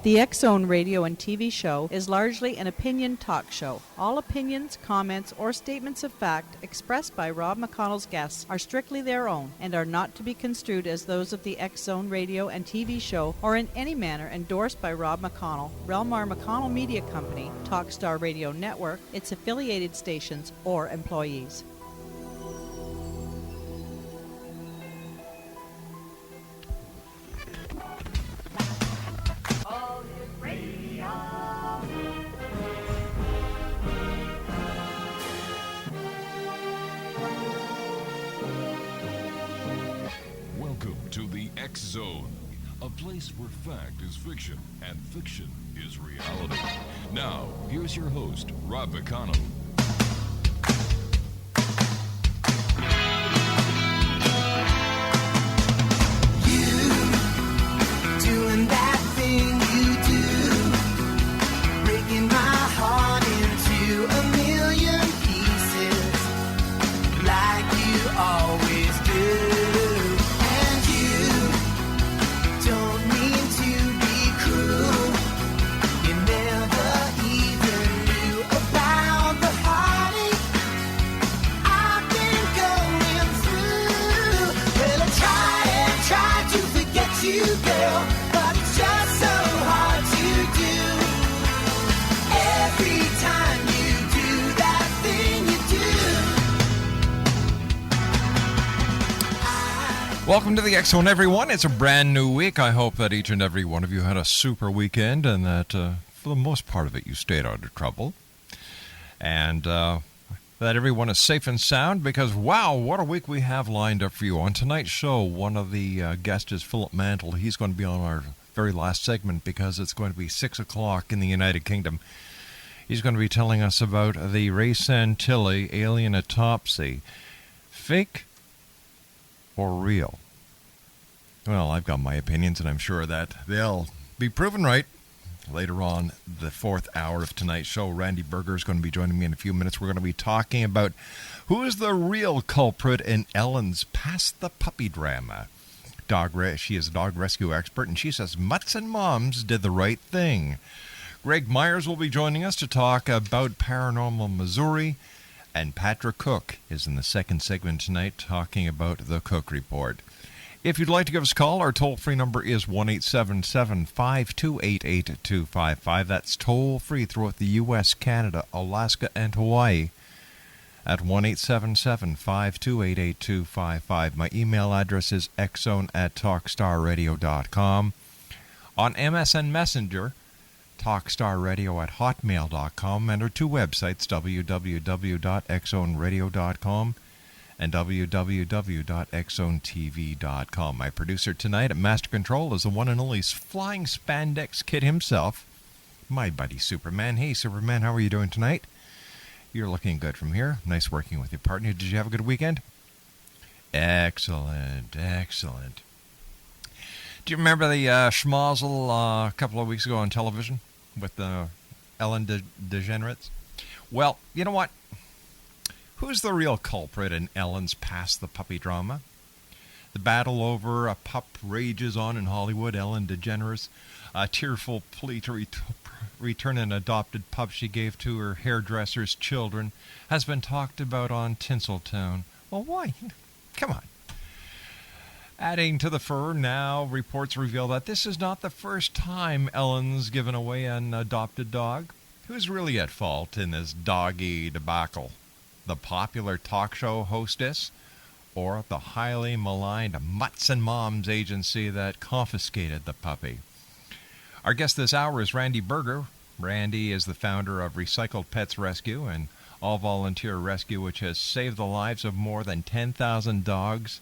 The X-Zone radio and TV show is largely an opinion talk show. All opinions, comments, or statements of fact expressed by Rob McConnell's guests are strictly their own and are not to be construed as those of the X-Zone radio and TV show or in any manner endorsed by Rob McConnell, Relmar McConnell Media Company, Talkstar Radio Network, its affiliated stations, or employees. To the X-Zone, a place where fact is fiction and fiction is reality. Now, here's your host, Rob McConnell. You doing that thing you do, breaking my heart into a million pieces, like you always do. You, girl, but it's just so hard to do. Every time you do that thing you do. Welcome to the X-Zone, everyone. It's a brand new week. I hope that each and every one of you had a super weekend and that for the most part of it you stayed out of trouble. And that everyone is safe and sound, because, wow, what a week we have lined up for you. On tonight's show, one of the guests is Philip Mantle. He's going to be on our very last segment because it's going to be 6 o'clock in the United Kingdom. He's going to be telling us about the Ray Santilli alien autopsy. Fake or real? Well, I've got my opinions, and I'm sure that they'll be proven right. Later on, the fourth hour of tonight's show, Randy Berger is going to be joining me in a few minutes. We're going to be talking about who is the real culprit in Ellen's Pass the Puppy drama. She is a dog rescue expert, and she says mutts and moms did the right thing. Greg Myers will be joining us to talk about Paranormal Missouri, and Patrick Cook is in the second segment tonight talking about the Cook Report. If you'd like to give us a call, our toll-free number is 1-877-528-8255. That's toll-free throughout the U.S., Canada, Alaska, and Hawaii at 1-877-528-8255. My email address is xzone@talkstarradio.com. On MSN Messenger, talkstarradio@hotmail.com, and our two websites, www.xzoneradio.com and www.xzonetv.com. My producer tonight at Master Control is the one and only flying spandex kid himself, my buddy Superman. Hey, Superman, how are you doing tonight? You're looking good from here. Nice working with your partner. Did you have a good weekend? Excellent, excellent. Do you remember the schmozzle a couple of weeks ago on television with Ellen DeGeneres? Well, you know what? Who's the real culprit in Ellen's Pass the Puppy drama? The battle over a pup rages on in Hollywood. Ellen DeGeneres, a tearful plea to return an adopted pup she gave to her hairdresser's children, has been talked about on Tinseltown. Well, why? Come on. Adding to the fur, now reports reveal that this is not the first time Ellen's given away an adopted dog. Who's really at fault in this doggy debacle? The popular talk show hostess, or the highly maligned Mutts and Moms agency that confiscated the puppy? Our guest this hour is Randy Berger. Randy is the founder of Recycled Pets Rescue, an all-volunteer rescue which has saved the lives of more than 10,000 dogs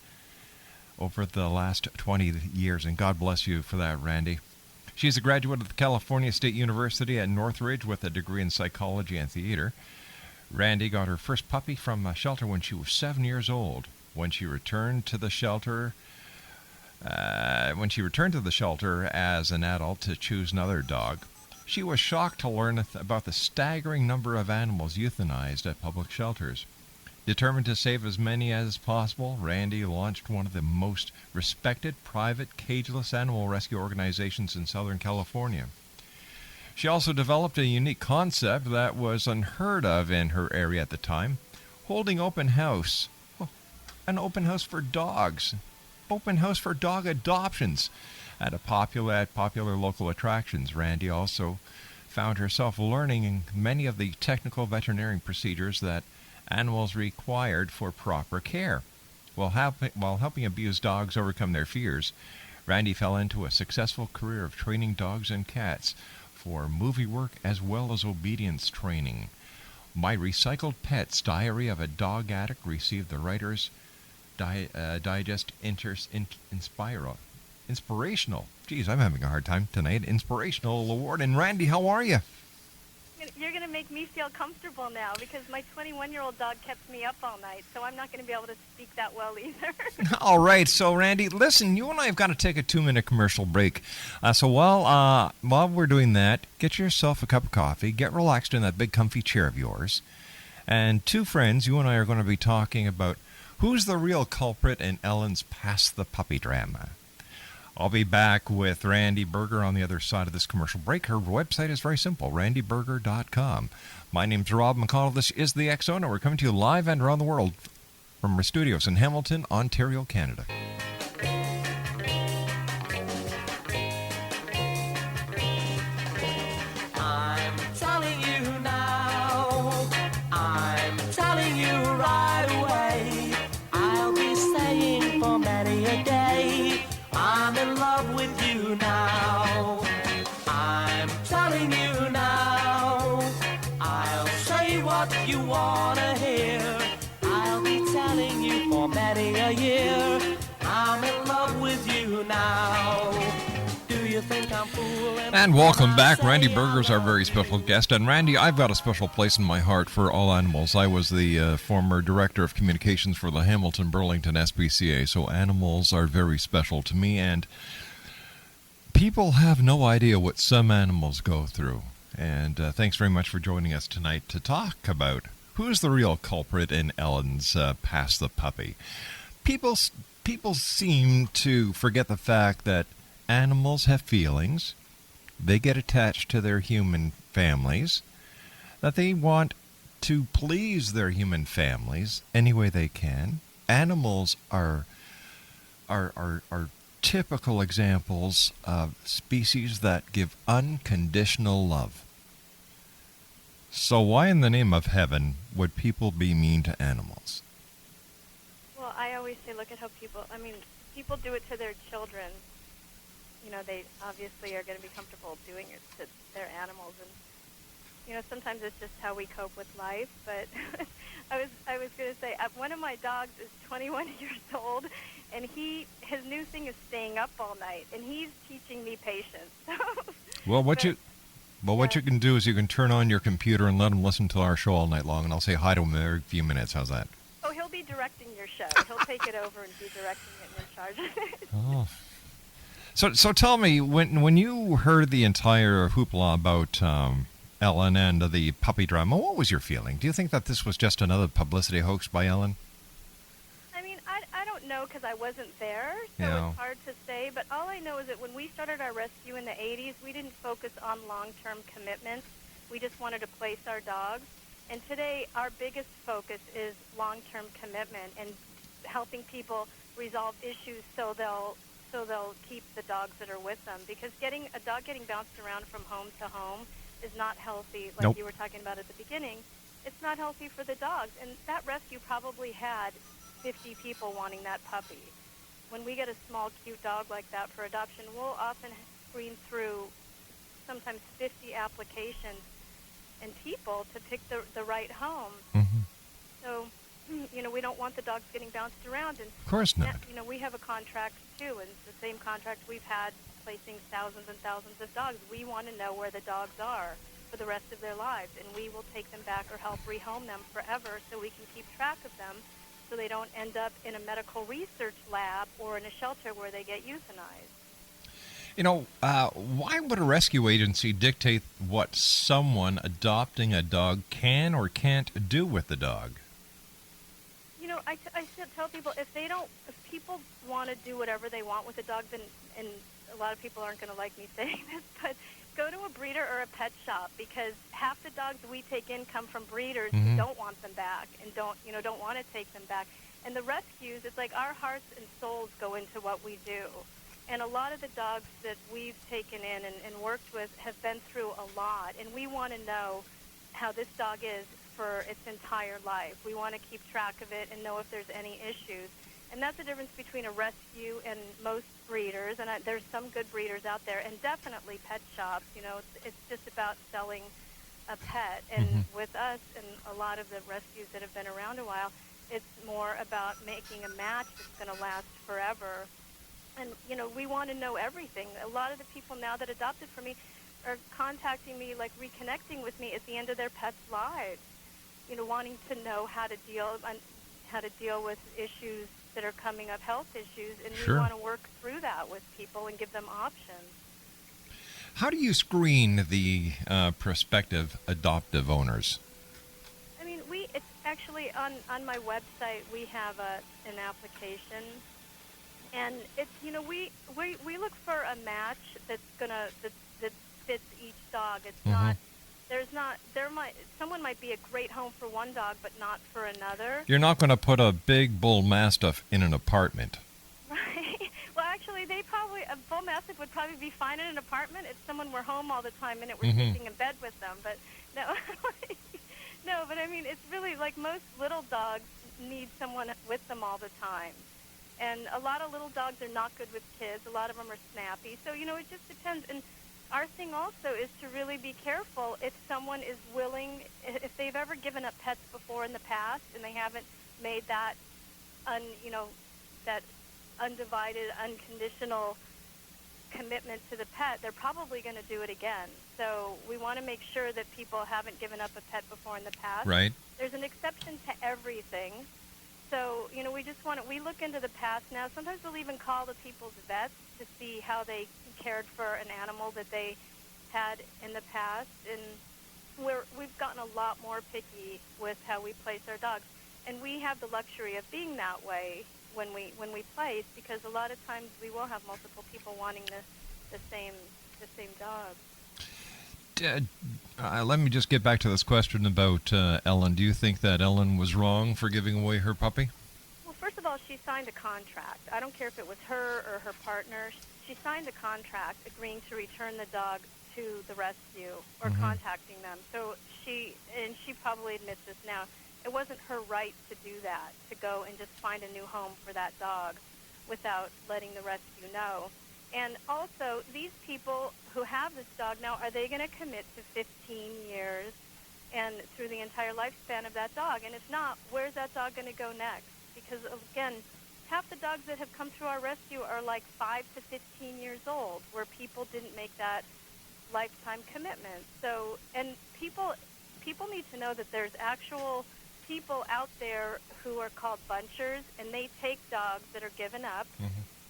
over the last 20 years, and God bless you for that, Randy. She's a graduate of the California State University at Northridge with a degree in psychology and theater. Randy got her first puppy from a shelter when she was 7 years old. When she returned to the shelter as an adult to choose another dog, she was shocked to learn about the staggering number of animals euthanized at public shelters. Determined to save as many as possible, Randy launched one of the most respected private cageless animal rescue organizations in Southern California. She also developed a unique concept that was unheard of in her area at the time, holding open house. Well, an open house for dogs. Open house for dog adoptions at popular local attractions. Randy also found herself learning many of the technical veterinary procedures that animals required for proper care. While helping abused dogs overcome their fears, Randy fell into a successful career of training dogs and cats for movie work as well as obedience training. My Recycled Pets, Diary of a Dog Addict received the Writer's Digest Inspirational. Geez, I'm having a hard time tonight. Inspirational Award. And Randy, how are you? You're going to make me feel comfortable now because my 21-year-old dog kept me up all night, so I'm not going to be able to speak that well either. All right, so Randy, listen, you and I have got to take a 2-minute commercial break. So while we're doing that, get yourself a cup of coffee, get relaxed in that big comfy chair of yours, and two friends, you and I are going to be talking about who's the real culprit in Ellen's Pass the Puppy drama. I'll be back with Randy Berger on the other side of this commercial break. Her website is very simple, randyberger.com. My name's Rob McConnell. This is the X Zone, and we're coming to you live and around the world from our studios in Hamilton, Ontario, Canada. I'm telling you now, I'm telling you right away, I'll be staying for many a day. I'm in love with you now. I'm telling you now. I'll say what you wanna hear. I'll be telling you for many a year. I'm in love with you now. Do you think I'm fooling? And welcome back. Randy Berger is our very special guest. And Randy, I've got a special place in my heart for all animals. I was the former director of communications for the Hamilton-Burlington SPCA, so animals are very special to me. And people have no idea what some animals go through. And thanks very much for joining us tonight to talk about who's the real culprit in Ellen's Pass the Puppy. People seem to forget the fact that animals have feelings. They get attached to their human families, that they want to please their human families any way they can. Animals are typical examples of species that give unconditional love. So why in the name of heaven would people be mean to animals? Well, I always say look at how people do it to their children. You know, they obviously are going to be comfortable doing it to their animals. And, you know, sometimes it's just how we cope with life. But I was going to say, one of my dogs is 21 years old, and his new thing is staying up all night, and he's teaching me patience. Well, what you can do is you can turn on your computer and let him listen to our show all night long, and I'll say hi to him every few minutes. How's that? Oh, he'll be directing your show. He'll take it over and be directing it and in charge of it. Oh. So tell me, when you heard the entire hoopla about Ellen and the puppy drama, what was your feeling? Do you think that this was just another publicity hoax by Ellen? I mean, I don't know because I wasn't there, so Yeah. it's hard to say. But all I know is that when we started our rescue in the 80s, we didn't focus on long-term commitments. We just wanted to place our dogs. And today, our biggest focus is long-term commitment and helping people resolve issues so they'll keep the dogs that are with them. Because a dog getting bounced around from home to home is not healthy, like Nope. you were talking about at the beginning. It's not healthy for the dogs. And that rescue probably had 50 people wanting that puppy. When we get a small, cute dog like that for adoption, we'll often screen through sometimes 50 applications and people to pick the right home. Mm-hmm. So, you know, we don't want the dogs getting bounced around. And Of course not. you know, we have a contract, too, and it's the same contract we've had placing thousands and thousands of dogs. We want to know where the dogs are for the rest of their lives, and we will take them back or help rehome them forever so we can keep track of them so they don't end up in a medical research lab or in a shelter where they get euthanized. You know, why would a rescue agency dictate what someone adopting a dog can or can't do with the dog? You know, I should tell people if people want to do whatever they want with a dog, then, and a lot of people aren't going to like me saying this, but go to a breeder or a pet shop, because half the dogs we take in come from breeders who don't want them back and don't want to take them back. And the rescues, it's like our hearts and souls go into what we do. And a lot of the dogs that we've taken in and worked with have been through a lot, and we want to know how this dog is for its entire life. We want to keep track of it and know if there's any issues. And that's the difference between a rescue and most breeders, and there's some good breeders out there, and definitely pet shops. It's just about selling a pet. And with us and a lot of the rescues that have been around a while, it's more about making a match that's going to last forever. And, we want to know everything. A lot of the people now that adopted from me are contacting me, like reconnecting with me at the end of their pets' lives, wanting to know how to deal with issues that are coming up, health issues, and we want to work through that with people and give them options. How do you screen the prospective adoptive owners? I mean, it's actually on my website. We have an application. And it's we look for a match that fits each dog. It's someone might be a great home for one dog but not for another. You're not going to put a big bull mastiff in an apartment. Right. Well, actually, a bull mastiff would probably be fine in an apartment if someone were home all the time and we're sleeping in bed with them. But no, no. But I mean, it's really like most little dogs need someone with them all the time. And a lot of little dogs are not good with kids. A lot of them are snappy. So, it just depends. And our thing also is to really be careful if someone is willing, if they've ever given up pets before in the past and they haven't made that, that undivided, unconditional commitment to the pet, they're probably going to do it again. So we want to make sure that people haven't given up a pet before in the past. Right. There's an exception to everything. So, we look into the past now. Sometimes we'll even call the people's vets to see how they cared for an animal that they had in the past. And we've gotten a lot more picky with how we place our dogs. And we have the luxury of being that way when we place, because a lot of times we will have multiple people wanting the same dog. Let me just get back to this question about Ellen. Do you think that Ellen was wrong for giving away her puppy? Well, first of all, she signed a contract. I don't care if it was her or her partner. She signed a contract agreeing to return the dog to the rescue or contacting them. So she probably admits this now. It wasn't her right to do that, to go and just find a new home for that dog without letting the rescue know. And also, these people who have this dog now, are they going to commit to 15 years and through the entire lifespan of that dog? And if not, where's that dog going to go next? Because, again, half the dogs that have come through our rescue are like 5 to 15 years old, where people didn't make that lifetime commitment. So, and people need to know that there's actual people out there who are called bunchers, and they take dogs that are given up,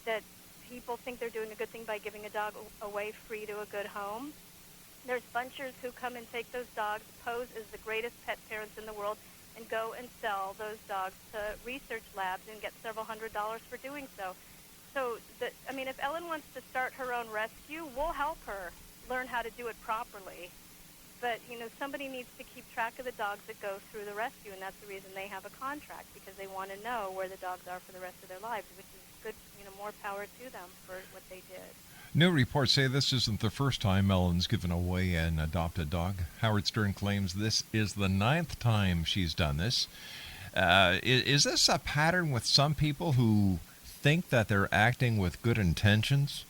that people think they're doing a good thing by giving a dog away free to a good home. There's bunchers who come and take those dogs, pose as the greatest pet parents in the world, and go and sell those dogs to research labs and get several $100s for doing so. So, if Ellen wants to start her own rescue, we'll help her learn how to do it properly. But, somebody needs to keep track of the dogs that go through the rescue, and that's the reason they have a contract, because they want to know where the dogs are for the rest of their lives, which is good, more power to them for what they did. New reports say this isn't the first time Ellen's given away an adopted dog. Howard Stern claims this is the 9th time she's done this. Is this a pattern with some people who think that they're acting with good intentions?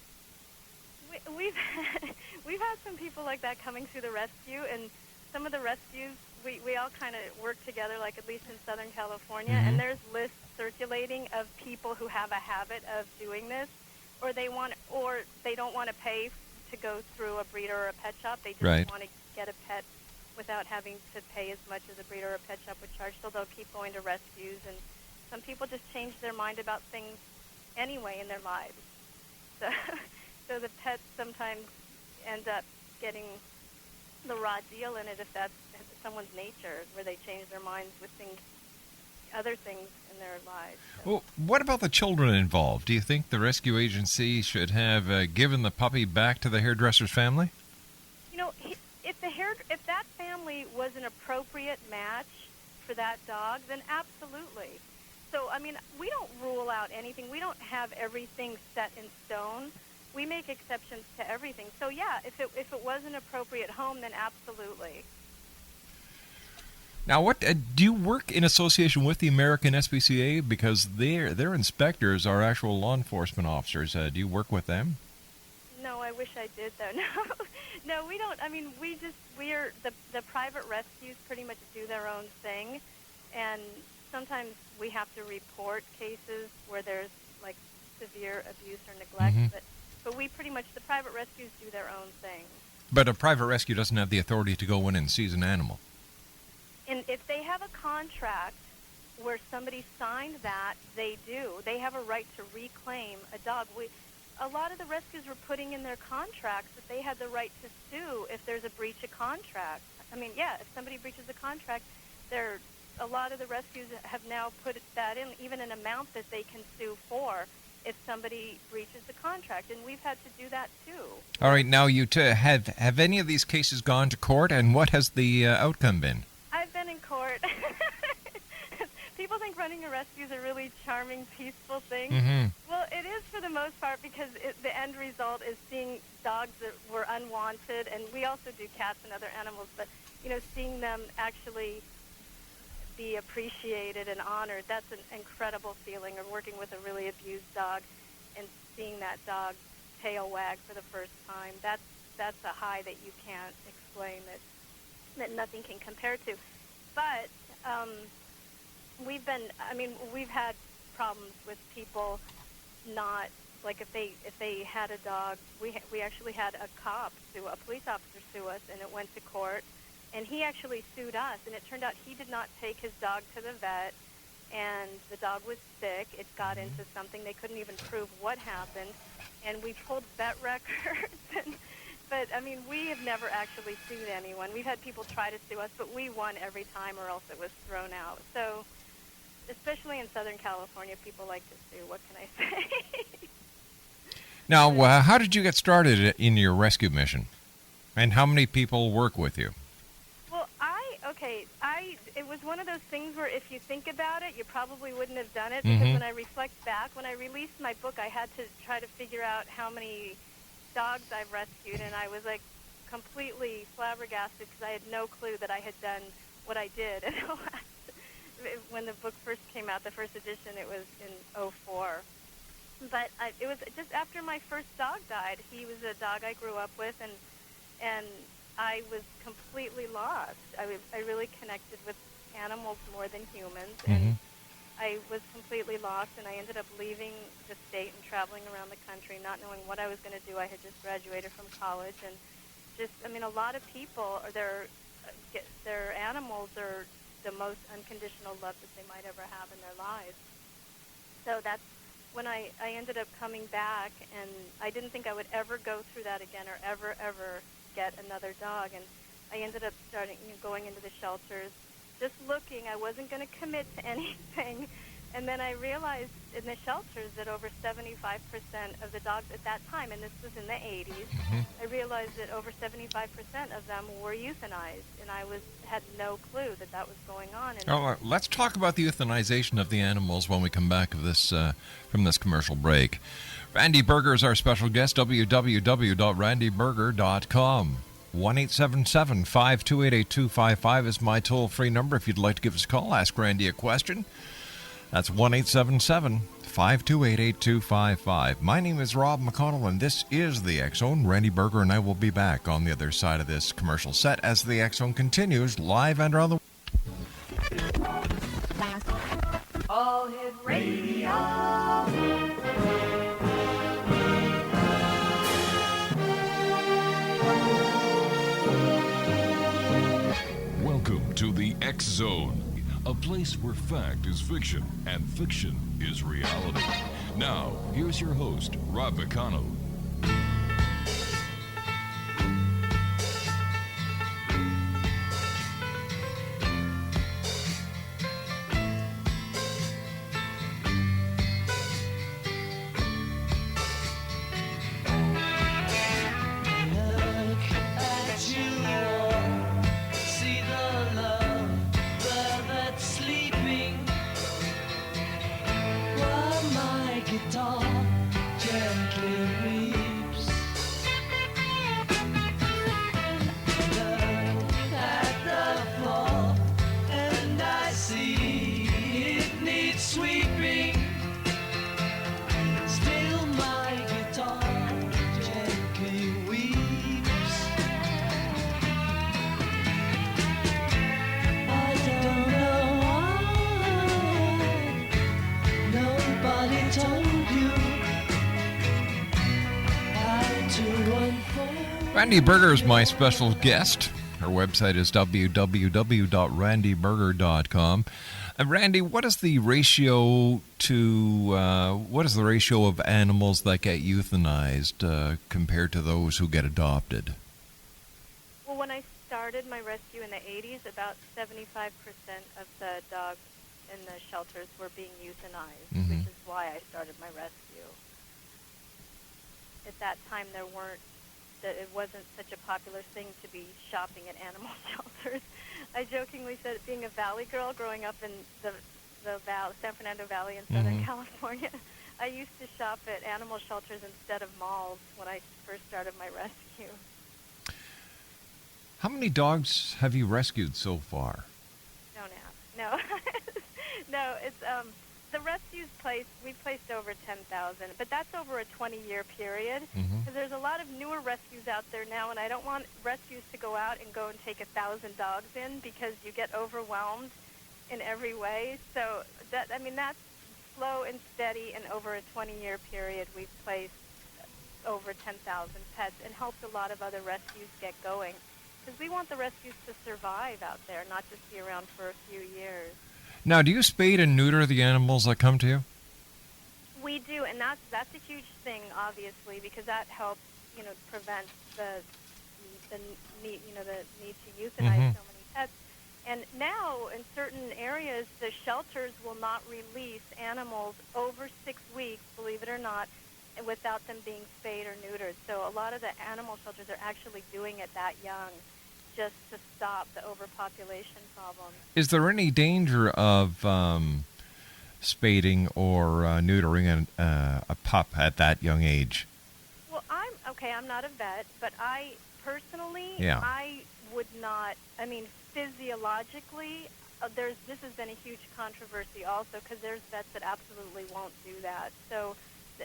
We've had some people like that coming through the rescue, and some of the rescues, we all kind of work together, like at least in Southern California, and there's lists circulating of people who have a habit of doing this, or they don't want to pay to go through a breeder or a pet shop. They just want to get a pet without having to pay as much as a breeder or a pet shop would charge, so they'll keep going to rescues. And some people just change their mind about things anyway in their lives. So the pets sometimes end up getting the raw deal in it if that's someone's nature, where they change their minds with things other things in their lives. So. Well, what about the children involved? Do you think the rescue agency should have given the puppy back to the hairdresser's family? You know, if that family was an appropriate match for that dog, then absolutely. So, I mean, we don't rule out anything. We don't have everything set in stone. We make exceptions to everything. So, yeah, if it was an appropriate home, then absolutely. Now, what do you work in association with the American SPCA? Because their inspectors are actual law enforcement officers. Do you work with them? No, I wish I did, though. No, we don't. I mean, we're the private rescues pretty much do their own thing, and sometimes we have to report cases where there's like severe abuse or neglect. Mm-hmm. But we pretty much, the private rescues do their own thing. But a private rescue doesn't have the authority to go in and seize an animal. And if they have a contract where somebody signed that, they do. They have a right to reclaim a dog. A lot of the rescues were putting in their contracts that they had the right to sue if there's a breach of contract. I mean, yeah, if somebody breaches a contract, a lot of the rescues have now put that in, even an amount that they can sue for if somebody breaches the contract, and we've had to do that too. All right, now have any of these cases gone to court, and what has the outcome been? I've been in court. People think running a rescue is a really charming, peaceful thing. Mm-hmm. Well, it is for the most part because the end result is seeing dogs that were unwanted, and we also do cats and other animals, but, you know, seeing them actually be appreciated and honored, that's an incredible feeling. Or working with a really abused dog and seeing that dog's tail wag for the first time, that's a high that you can't explain, that nothing can compare to. But we've had problems with people not, like if they had a dog, we actually had a police officer sue us, and it went to court, and he actually sued us, and it turned out he did not take his dog to the vet, and the dog was sick. It got into something. They couldn't even prove what happened, and we pulled vet records. But, I mean, we have never actually sued anyone. We've had people try to sue us, but we won every time or else it was thrown out. So, especially in Southern California, people like to sue. What can I say? Now, how did you get started in your rescue mission? And how many people work with you? Well, it was one of those things where if you think about it, you probably wouldn't have done it. Because when I reflect back, when I released my book, I had to try to figure out how many dogs I've rescued, and I was like completely flabbergasted because I had no clue that I had done what I did. And when the book first came out, the first edition, it was in '04. But it was just after my first dog died. He was a dog I grew up with, and I was completely lost. I really connected with animals more than humans, and I was completely lost, and I ended up leaving the state and traveling around the country, not knowing what I was going to do. I had just graduated from college, and a lot of people, their animals are the most unconditional love that they might ever have in their lives. So that's when I ended up coming back, and I didn't think I would ever go through that again or ever get another dog. And I ended up going into the shelters, just looking. I wasn't going to commit to anything. And then I realized in the shelters that over 75% of the dogs at that time, and this was in the 80s, I realized that over 75% of them were euthanized, and I had no clue that was going on. And let's talk about the euthanization of the animals when we come back from this commercial break. Randy Berger is our special guest, www.randyberger.com. 1-877-528-8255 is my toll-free number. If you'd like to give us a call, ask Randy a question. That's 1-877-528-8255. My name is Rob McConnell, and this is the X-Zone. Randy Berger and I will be back on the other side of this commercial set as the X-Zone continues live and around the All Hit Radio. Welcome to the X-Zone, a place where fact is fiction and fiction is reality. Now, here's your host, Rob McConnell. Randy Berger is my special guest. Her website is www.randyberger.com. Randy, what is the ratio of animals that get euthanized compared to those who get adopted? Well, when I started my rescue in the 80s, about 75% of the dogs in the shelters were being euthanized, which is why I started my rescue. At that time, it wasn't such a popular thing to be shopping at animal shelters. I jokingly said, being a valley girl growing up in the San Fernando Valley in Southern California, I used to shop at animal shelters instead of malls when I first started my rescue. How many dogs have you rescued so far? Don't ask. No. No, it's the rescues we placed over 10,000, but that's over a 20-year period. Because there's a lot of newer rescues out there now, and I don't want rescues to go out and go and take 1,000 dogs in because you get overwhelmed in every way. So that's slow and steady, and over a 20-year period, we've placed over 10,000 pets and helped a lot of other rescues get going. Because we want the rescues to survive out there, not just be around for a few years. Now, do you spade and neuter the animals that come to you? We do, and that's a huge thing, obviously, because that helps, prevent the need, the need to euthanize so many pets. And now, in certain areas, the shelters will not release animals over 6 weeks, believe it or not, without them being spayed or neutered. So a lot of the animal shelters are actually doing it that young, just to stop the overpopulation problem. Is there any danger of spading or neutering a pup at that young age? Well, I'm not a vet, but I personally, I would not. I mean, physiologically, this has been a huge controversy also, because there's vets that absolutely won't do that. So,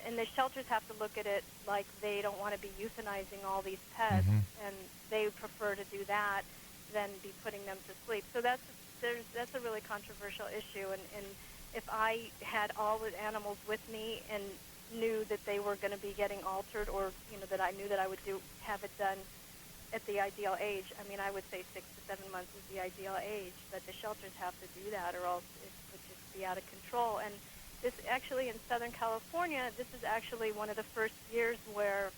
and the shelters have to look at it like they don't want to be euthanizing all these pets, and they would prefer to do that than be putting them to sleep. So that's a really controversial issue. And if I had all the animals with me and knew that they were going to be getting altered, or that I knew that I would have it done at the ideal age, I would say 6 to 7 months is the ideal age. But the shelters have to do that, or else it would just be out of control. And this actually, in Southern California, this is actually one of the first years where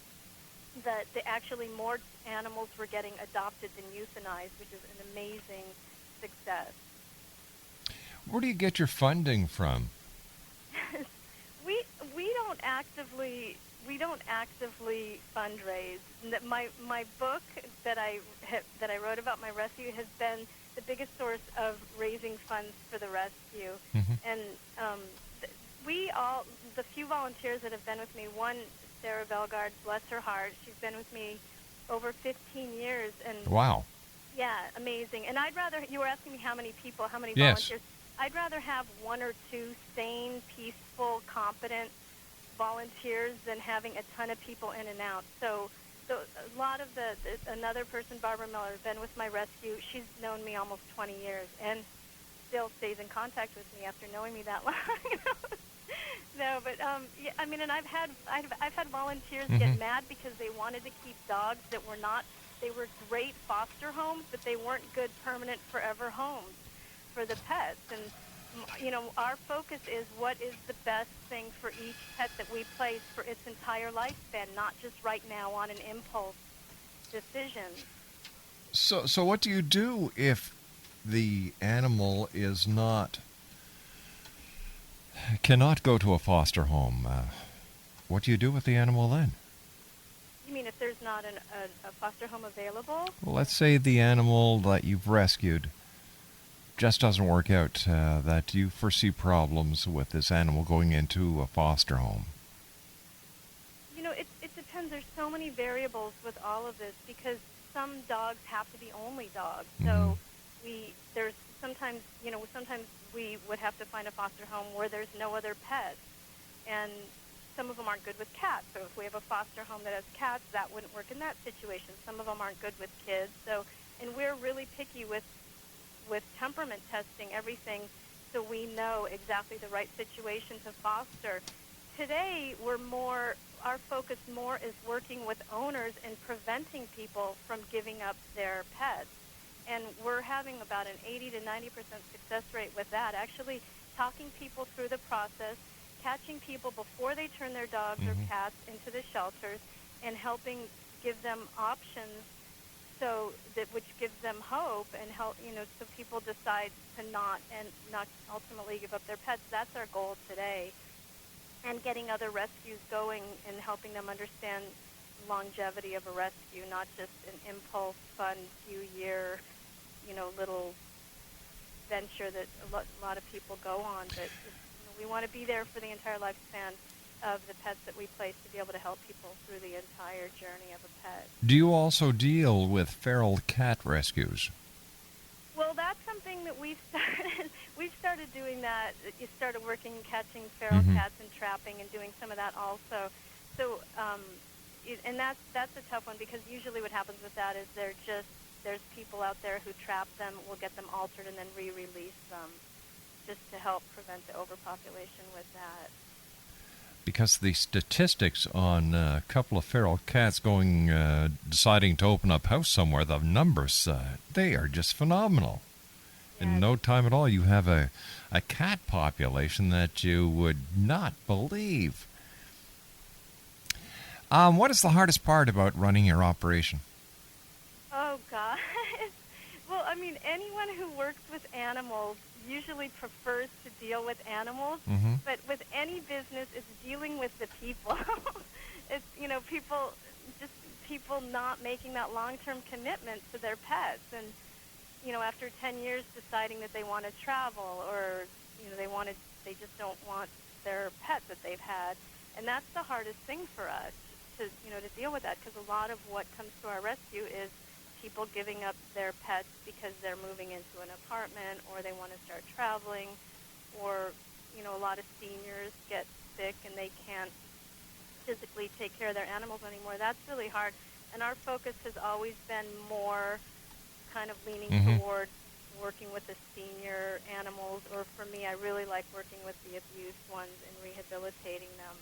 the actually more animals were getting adopted than euthanized, which is an amazing success. Where do you get your funding from? we don't actively fundraise. My book that I wrote about my rescue has been the biggest source of raising funds for the rescue. And the few volunteers that have been with me, one, Sarah Belgard, bless her heart, she's been with me over 15 years. And wow. Yeah, amazing. And I'd rather, you were asking me how many volunteers. I'd rather have 1 or 2 sane, peaceful, competent volunteers than having a ton of people in and out. So a lot of another person, Barbara Miller, has been with my rescue. She's known me almost 20 years and still stays in contact with me after knowing me that long. No, but and I've had volunteers get mad because they wanted to keep dogs that were they were great foster homes, but they weren't good permanent forever homes for the pets. And our focus is what is the best thing for each pet that we place for its entire lifespan, not just right now on an impulse decision. So what do you do if the animal cannot go to a foster home? What do you do with the animal then? You mean if there's not a foster home available? Well, let's say the animal that you've rescued just doesn't work out, that you foresee problems with this animal going into a foster home. It depends. There's so many variables with all of this, because some dogs have to be only dogs. So sometimes we would have to find a foster home where there's no other pets. And some of them aren't good with cats. So if we have a foster home that has cats, that wouldn't work in that situation. Some of them aren't good with kids. And we're really picky with temperament testing, everything, so we know exactly the right situation to foster. Today, we're more, our focus more is working with owners and preventing people from giving up their pets. And we're having about an 80 to 90% success rate with that, actually talking people through the process, catching people before they turn their dogs or cats into the shelters, and helping give them options so that which gives them hope and help, so people decide to not ultimately give up their pets. That's our goal today. And getting other rescues going and helping them understand longevity of a rescue, not just an impulse, fun, few-year, little venture that a lot of people go on. But we want to be there for the entire lifespan of the pets that we place to be able to help people through the entire journey of a pet. Do you also deal with feral cat rescues? Well, that's something that we've started. We've started doing that. You started working, catching feral cats and trapping, and doing some of that also. So, and that's a tough one, because usually what happens with that is there's people out there who trap them, will get them altered, and then re-release them, just to help prevent the overpopulation with that. Because the statistics on a couple of feral cats deciding to open up house somewhere, the numbers, they are just phenomenal. Yes. In no time at all, you have a cat population that you would not believe. What is the hardest part about running your operation? Oh, God. Well, I mean, anyone who works with animals usually prefers to deal with animals, but with any business, it's dealing with the people. It's, people not making that long-term commitment to their pets, and, after 10 years deciding that they want to travel, or, they just don't want their pet that they've had. And that's the hardest thing for us, to deal with that, because a lot of what comes to our rescue is people giving up their pets because they're moving into an apartment, or they want to start traveling, or, a lot of seniors get sick and they can't physically take care of their animals anymore. That's really hard. And our focus has always been more kind of leaning toward working with the senior animals, or for me, I really like working with the abused ones and rehabilitating them.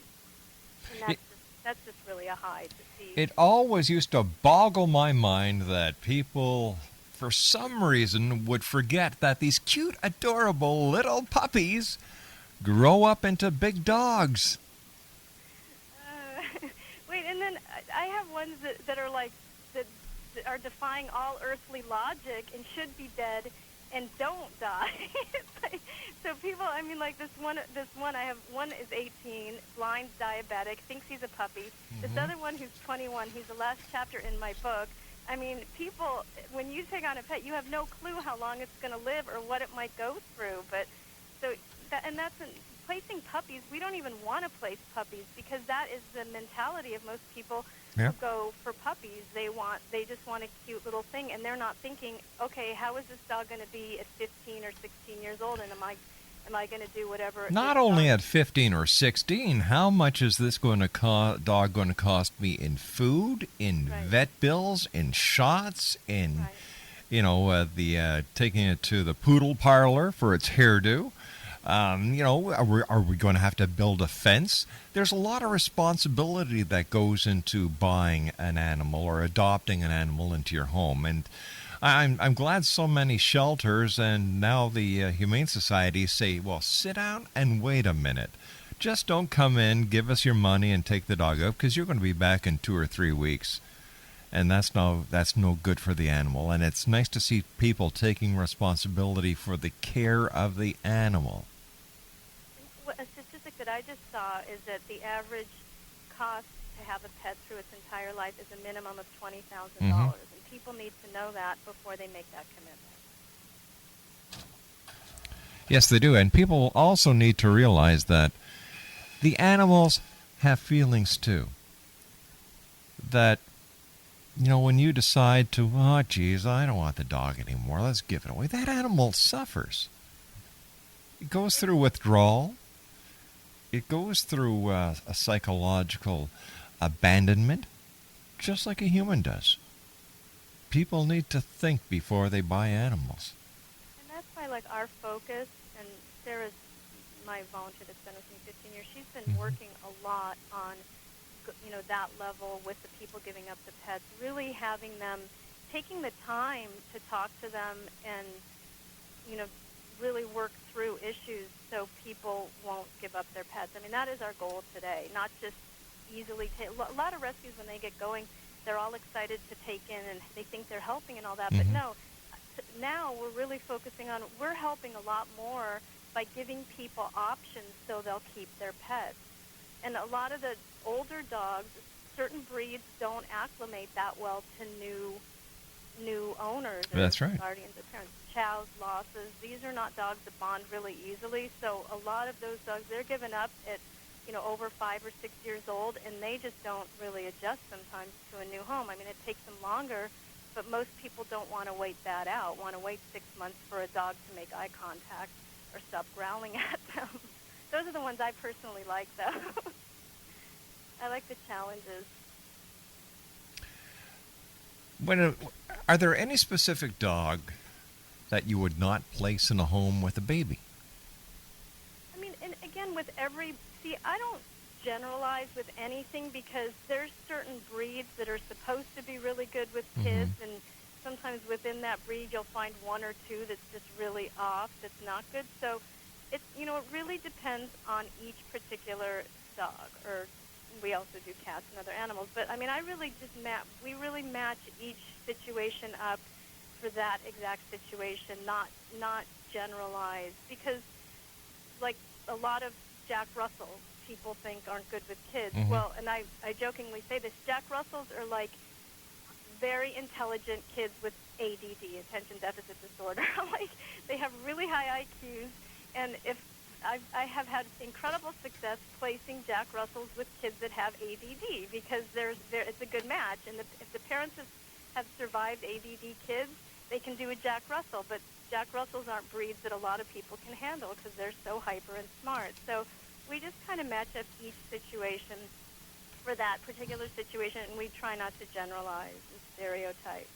And that's just really a high to see. It always used to boggle my mind that people, for some reason, would forget that these cute, adorable little puppies grow up into big dogs. Wait, and then I have ones that are like, that are defying all earthly logic and should be dead and don't die. So people, I mean, like this one I have, one is 18, blind, diabetic, thinks he's a puppy. This other one who's 21, he's the last chapter in my book. I mean, people, when you take on a pet, you have no clue how long it's going to live or what it might go through. But that's placing puppies. We don't even want to place puppies, because that is the mentality of most people who go for puppies. They just want a cute little thing, and they're not thinking, okay, how is this dog going to be at 15 or 16 years old, and am I going to do whatever? Not only at 15 or 16, how much is this dog going to cost me in food, in vet bills, in shots, in taking it to the poodle parlor for its hairdo? Are we going to have to build a fence? There's a lot of responsibility that goes into buying an animal or adopting an animal into your home. And I'm glad so many shelters and now the Humane Society say, well, sit down and wait a minute. Just don't come in, give us your money, and take the dog out, because you're going to be back in 2 or 3 weeks. And that's no good for the animal. And it's nice to see people taking responsibility for the care of the animal. A statistic that I just saw is that the average cost to have a pet through its entire life is a minimum of $20,000. And people need to know that before they make that commitment. Yes, they do. And people also need to realize that the animals have feelings too. That, when you decide to, I don't want the dog anymore, let's give it away, that animal suffers. It goes through withdrawal. It goes through a psychological abandonment, just like a human does. People need to think before they buy animals. And that's why, our focus, and Sarah's my volunteer that's been with me 15 years, she's been working a lot on that level with the people giving up the pets, really having them, taking the time to talk to them and, really work through issues so people won't give up their pets. I mean, that is our goal today, not just easily take. A lot of rescues, when they get going, they're all excited to take in and they think they're helping and all that, but no, now we're really focusing on, we're helping a lot more by giving people options so they'll keep their pets. And a lot of the older dogs, certain breeds don't acclimate that well to new owners. That's right. Guardians or parents. Chows, losses, these are not dogs that bond really easily. So a lot of those dogs, they're given up at, over 5 or 6 years old, and they just don't really adjust sometimes to a new home. I mean, it takes them longer, but most people don't want to wait that out, want to wait 6 months for a dog to make eye contact or stop growling at them. Those are the ones I personally like, though. I like the challenges. Are there any specific dog that you would not place in a home with a baby? I mean, and again, I don't generalize with anything, because there's certain breeds that are supposed to be really good with kids, and sometimes within that breed you'll find one or two that's just really off, that's not good. So it really depends on each particular dog, or we also do cats and other animals. But I mean, we really match each situation up for that exact situation, not generalized, because like a lot of Jack Russells people think aren't good with kids. Well, and I jokingly say this, Jack Russells are like very intelligent kids with ADD, attention deficit disorder. Like, they have really high IQs, and I have had incredible success placing Jack Russells with kids that have ADD, because it's a good match. And if the parents have survived ADD kids, they can do a Jack Russell. But Jack Russells aren't breeds that a lot of people can handle, because they're so hyper and smart. So we just kind of match up each situation for that particular situation, and we try not to generalize and stereotype.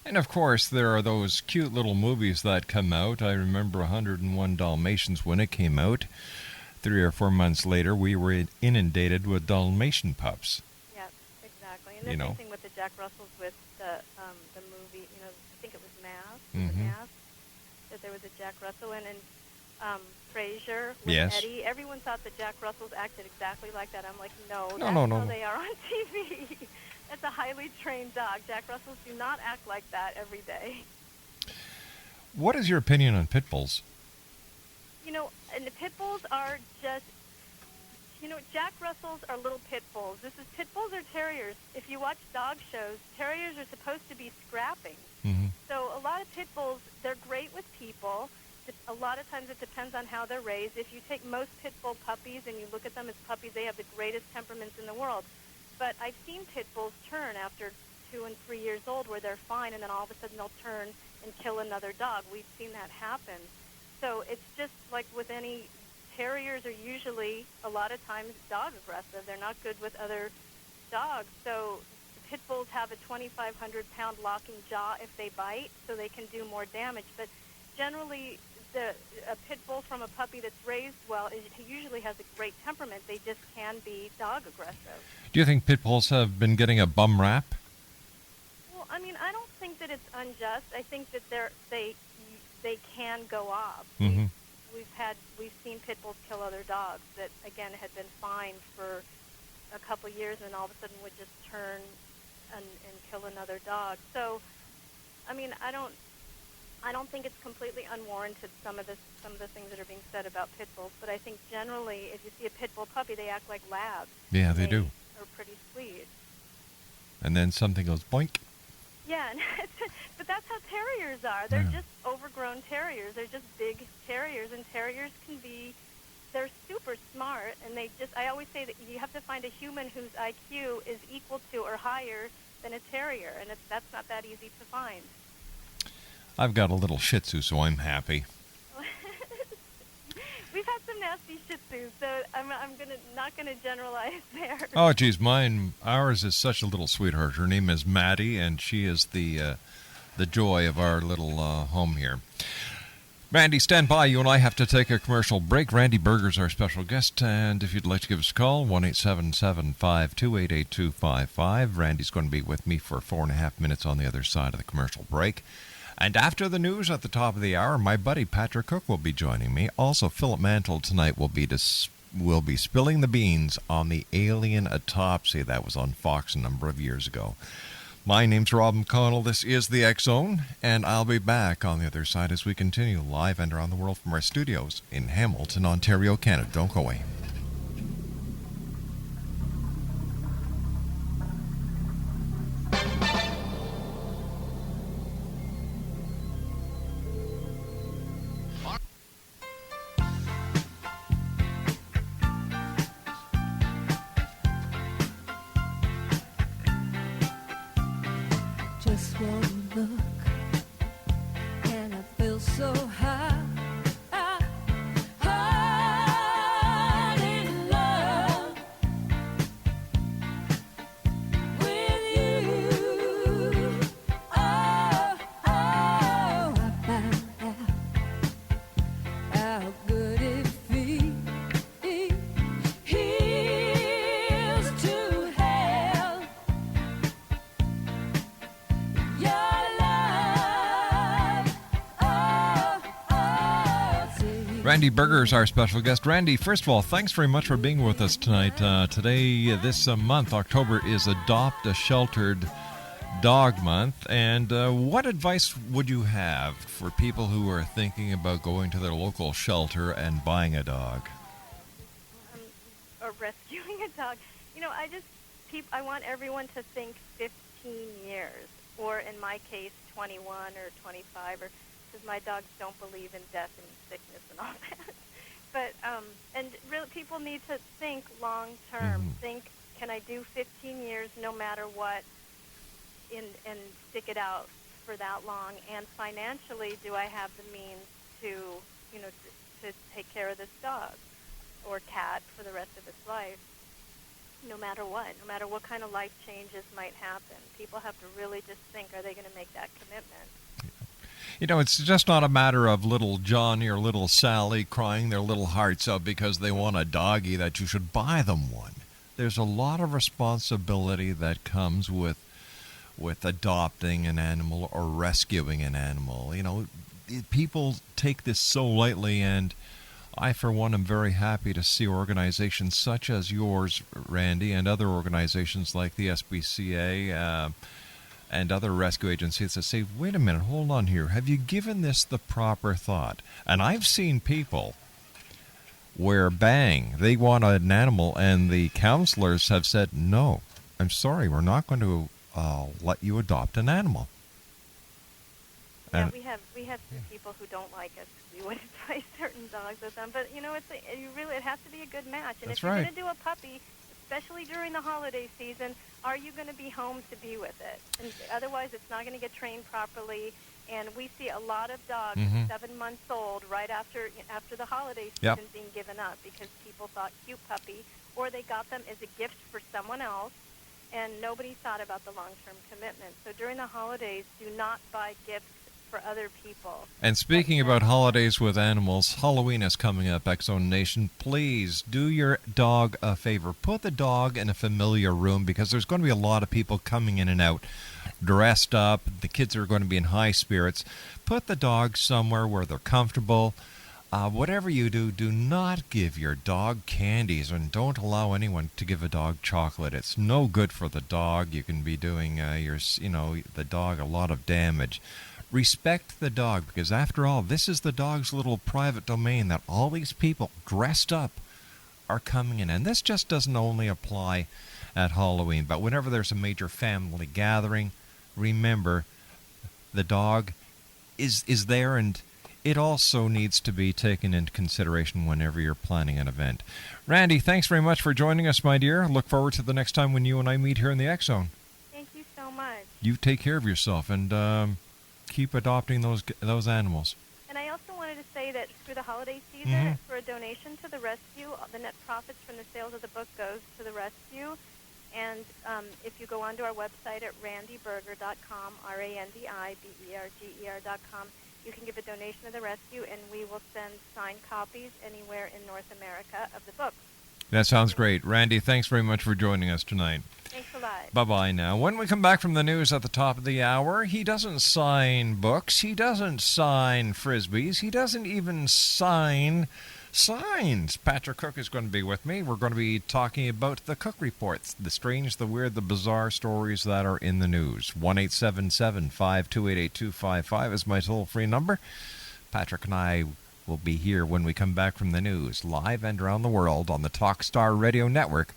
And of course, there are those cute little movies that come out. I remember 101 Dalmatians when it came out. 3 or 4 months later, we were inundated with Dalmatian pups. Yeah, exactly. And the same thing with the Jack Russells with the movie. I think it was Mask. Mask. That there was a Jack Russell in, and Frasier with Eddie. Everyone thought that Jack Russells acted exactly like that. I'm like, no, that's how they are on TV. That's a highly trained dog. Jack Russells do not act like that every day. What is your opinion on pit bulls? And the pit bulls are just, Jack Russells are little pit bulls. Pit bulls are terriers. If you watch dog shows, terriers are supposed to be scrapping. So a lot of pit bulls, they're great with people. A lot of times it depends on how they're raised. If you take most pit bull puppies and you look at them as puppies, they have the greatest temperaments in the world. But I've seen pit bulls turn after 2 and 3 years old, where they're fine, and then all of a sudden they'll turn and kill another dog. We've seen that happen. So it's just like with any, terriers are usually a lot of times dog aggressive. They're not good with other dogs. So pit bulls have a 2,500-pound locking jaw if they bite, so they can do more damage. But generally, a pit bull from a puppy that's raised well usually has a great temperament. They just can be dog aggressive. Do you think pit bulls have been getting a bum rap? Well, I mean, I don't think that it's unjust. I think that they can go off. We've seen pit bulls kill other dogs that, again, had been fine for a couple years, and all of a sudden would just turn and kill another dog. So, I mean, I don't think it's completely unwarranted, some of the things that are being said about pit bulls, but I think generally, if you see a pit bull puppy, they act like labs. Yeah, they do. Are pretty sweet. And then something goes boink. Yeah, but that's how terriers are. They're just overgrown terriers. They're just big terriers, and terriers they're super smart, and I always say that you have to find a human whose IQ is equal to or higher than a terrier, and that's not that easy to find. I've got a little Shih Tzu, so I'm happy. We've had some nasty Shih Tzus, so I'm not gonna generalize there. Oh, geez, ours is such a little sweetheart. Her name is Maddie, and she is the joy of our little home here. Randy, stand by. You and I have to take a commercial break. Randy Berger's our special guest, and if you'd like to give us a call, 1-877-528-8255. Randy's going to be with me for 4.5 minutes on the other side of the commercial break. And after the news at the top of the hour, my buddy Patrick Cook will be joining me. Also, Philip Mantle tonight will be spilling the beans on the alien autopsy that was on Fox a number of years ago. My name's Rob McConnell. This is the X Zone, and I'll be back on the other side as we continue live and around the world from our studios in Hamilton, Ontario, Canada. Don't go away. Just one look, and I feel so high, high in love with you. Oh, I found out how good it feels to have your love. Randy Berger is our special guest. Randy, first of all, thanks very much for being with us tonight. This month, October, is Adopt a Sheltered Dog Month. And what advice would you have for people who are thinking about going to their local shelter and buying a dog? Or rescuing a dog. You know, I want everyone to think 15 years, or in my case, 21 or 25, or because my dogs don't believe in death and sickness and all that. But and really, people need to think long term. Mm-hmm. Think, can I do 15 years no matter what, and stick it out for that long? And financially, do I have the means to take care of this dog or cat for the rest of its life? No matter what kind of life changes might happen, people have to really just think, are they going to make that commitment? You know, it's just not a matter of little Johnny or little Sally crying their little hearts out because they want a doggy that you should buy them one. There's a lot of responsibility that comes with adopting an animal or rescuing an animal. You know, people take this so lightly, and I, for one, am very happy to see organizations such as yours, Randy, and other organizations like the SPCA and other rescue agencies that say, wait a minute, hold on here. Have you given this the proper thought? And I've seen people where, bang, they want an animal, and the counselors have said, no, I'm sorry, we're not going to let you adopt an animal. Yeah, we have some people who don't like us. We wouldn't buy certain dogs with them, but it has to be a good match. And That's if you're right. going to do a puppy, especially during the holiday season, are you going to be home to be with it? And otherwise, it's not going to get trained properly. And we see a lot of dogs 7 months old right after the holiday season being given up because people thought cute puppy, or they got them as a gift for someone else, and nobody thought about the long-term commitment. So during the holidays, do not buy gifts for other people. And speaking about holidays with animals, Halloween is coming up, X-Zone Nation. Please do your dog a favor. Put the dog in a familiar room because there's going to be a lot of people coming in and out dressed up. The kids are going to be in high spirits. Put the dog somewhere where they're comfortable. Whatever you do, do not give your dog candies, and don't allow anyone to give a dog chocolate. It's no good for the dog. You can be doing the dog a lot of damage. Respect the dog, because after all, this is the dog's little private domain that all these people dressed up are coming in. And this just doesn't only apply at Halloween, but whenever there's a major family gathering, remember the dog is there, and it also needs to be taken into consideration whenever you're planning an event. Randy, thanks very much for joining us, my dear. Look forward to the next time when you and I meet here in the X-Zone. Thank you so much. You take care of yourself, and keep adopting those animals. And I also wanted to say that through the holiday season, for a donation to the rescue, the net profits from the sales of the book goes to the rescue. And if you go onto our website at randyberger.com, randiberger.com, You can give a donation to the rescue, and we will send signed copies anywhere in North America of the books. That sounds great. Randy, thanks very much for joining us tonight. Thanks a lot. Bye-bye now. When we come back from the news at the top of the hour, he doesn't sign books. He doesn't sign Frisbees. He doesn't even sign signs. Patrick Cook is going to be with me. We're going to be talking about the Cook Reports, the strange, the weird, the bizarre stories that are in the news. 1-877-528-8255 is my toll-free number. Patrick and I will be here when we come back from the news, live and around the world on the Talkstar Radio Network.